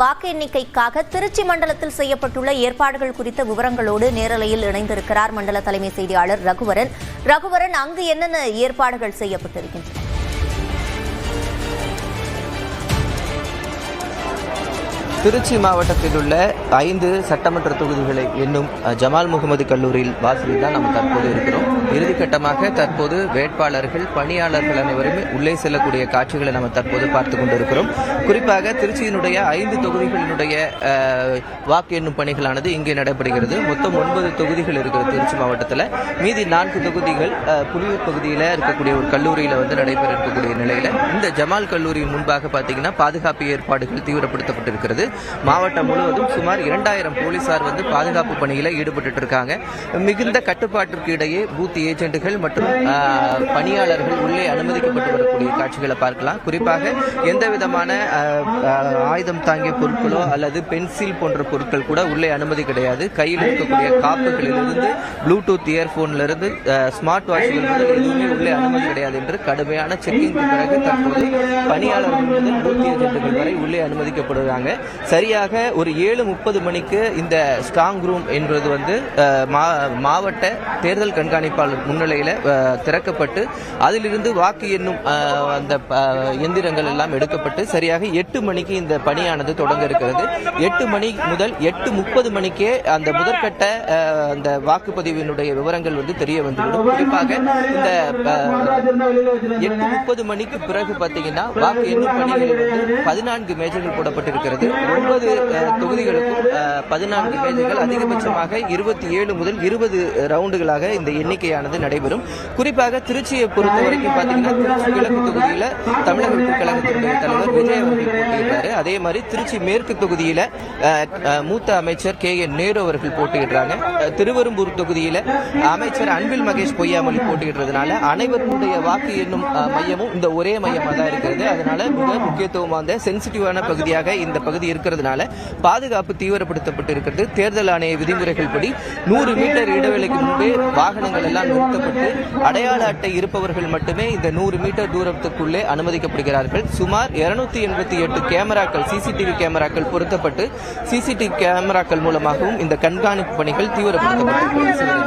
வாக்கு எண்ணிக்கைக்காக திருச்சி மண்டலத்தில் செய்யப்பட்டுள்ள ஏற்பாடுகள் குறித்த விவரங்களோடு நேரலையில் இணைந்திருக்கிறார் மண்டல தலைமை செய்தியாளர் ரகுவரன். அங்கு என்னென்ன ஏற்பாடுகள் செய்யப்பட்டிருக்கின்றன? திருச்சி மாவட்டத்தில் உள்ள 5 சட்டமன்ற தொகுதிகளை எண்ணும் ஜமால் முகமது கல்லூரியில் வாசலில் தான் நம்ம தற்போது இருக்கிறோம். இறுதிக்கட்டமாக தற்போது வேட்பாளர்கள், பணியாளர்கள் அனைவருமே உள்ளே செல்லக்கூடிய காட்சிகளை நம்ம தற்போது பார்த்து கொண்டிருக்கிறோம். குறிப்பாக திருச்சியினுடைய 5 தொகுதிகளினுடைய வாக்கு எண்ணும் பணிகளானது இங்கே நடைபெறுகிறது. மொத்தம் 9 தொகுதிகள் இருக்கிறது திருச்சி மாவட்டத்தில். மீதி 4 தொகுதிகள் புலியூர் பகுதியில் இருக்கக்கூடிய ஒரு கல்லூரியில் நடைபெற இருக்கக்கூடிய நிலையில் இந்த ஜமால் கல்லூரியின் முன்பாக பார்த்தீங்கன்னா பாதுகாப்பு ஏற்பாடுகள் தீவிரப்படுத்தப்பட்டிருக்கிறது. மாவட்டம் முழுவதும் சுமார் 2000 போலீசார் பாதுகாப்பு பணியில் ஈடுபட்டு இருக்காங்க. மிகுந்த கட்டுப்பாட்டிற்கு இடையே பூத் ஏஜென்ட்டுகள் மற்றும் பணியாளர்கள் உள்ளே அனுமதிக்கப்பட்டு வரக்கூடிய காட்சிகளை பார்க்கலாம். குறிப்பாக எந்த விதமான ஆயுதம் தாங்கிய பொருட்களோ அல்லது பென்சில் போன்ற பொருட்கள் கூட உள்ளே அனுமதி கிடையாது. கையில் இருக்கக்கூடிய காப்புகளிலிருந்து ப்ளூடூத் இயர்போனிலிருந்து ஸ்மார்ட் வாட்ச்கள் முதல் எதுவுமே உள்ளே அனுமதி கிடையாது என்று கடுமையான செக்கிங்க்கு பிறகு தற்போது பணியாளர்கள் முதல் பூத் ஏஜென்ட்டுகள் வரை உள்ளே அனுமதிக்கப்படுகிறாங்க. சரியாக ஒரு 7:30 மணிக்கு இந்த ஸ்ட்ராங் ரூம் என்பது மாவட்ட தேர்தல் கண்காணிப்பாளர் முன்னிலையில் திறக்கப்பட்டு அதிலிருந்து வாக்கு எண்ணும் அந்த எந்திரங்கள் எல்லாம் எடுக்கப்பட்டு சரியாக 8 மணிக்கு இந்த பணியானது தொடங்க இருக்கிறது. 8 மணி முதல் 8:30 மணிக்கே அந்த முதற்கட்ட அந்த வாக்குப்பதிவினுடைய விவரங்கள் தெரிய வந்துவிடும். குறிப்பாக இந்த 8:30 மணிக்கு பிறகு பார்த்தீங்கன்னா வாக்கு எண்ணும் பணிகளில் 14 மேஜைகள் போடப்பட்டிருக்கிறது. 9 தொகுதிகளுக்கும் 14 மேஜைகள், அதிகபட்சமாக 27 முதல் 20 ரவுண்டுகளாக இந்த எண்ணிக்கையானது நடைபெறும். குறிப்பாக திருச்சியை பொறுத்த வரைக்கும் பார்த்தீங்கன்னா திருச்சி கிழக்கு தொகுதியில் தமிழக வெற்றி கழகத்தினுடைய தலைவர் விஜய் அவர்கள் போட்டியிடுறாரு. அதே மாதிரி திருச்சி மேற்கு தொகுதியில் மூத்த அமைச்சர் KN நேரு அவர்கள் போட்டியிடுறாங்க. திருவெரும்பூர் தொகுதியில் அமைச்சர் அன்பில் மகேஷ் பொய்யாமொழி போட்டியிடுறதுனால அனைவருடைய வாக்கு எண்ணும் மையமும் இந்த ஒரே மையமாக தான் இருக்கிறது. அதனால மிக முக்கியத்துவமான சென்சிட்டிவான பகுதியாக இந்த பகுதி இருக்கிறதுனால பாதுகாப்பு தீவிரப்படுத்தப்பட்டு இருக்கிறது. தேர்தல் ஆணைய விதிமுறைகள் படி 100 மீட்டர் இடைவெளிக்கு முன்பே வாகனங்கள் எல்லாம் நிறுத்தப்பட்டு அடையாள அட்டை இருப்பவர்கள் மட்டுமே இந்த 100 மீட்டர் தூரத்துக்குள்ளே அனுமதிக்கப்படுகிறார்கள். சுமார் 288 கேமராக்கள், CCTV கேமராக்கள் பொருத்தப்பட்டு CCTV கேமராக்கள் மூலமாகவும் இந்த கண்காணிப்பு பணிகள் தீவிரப்படுத்தப்பட்டிருக்கிறது.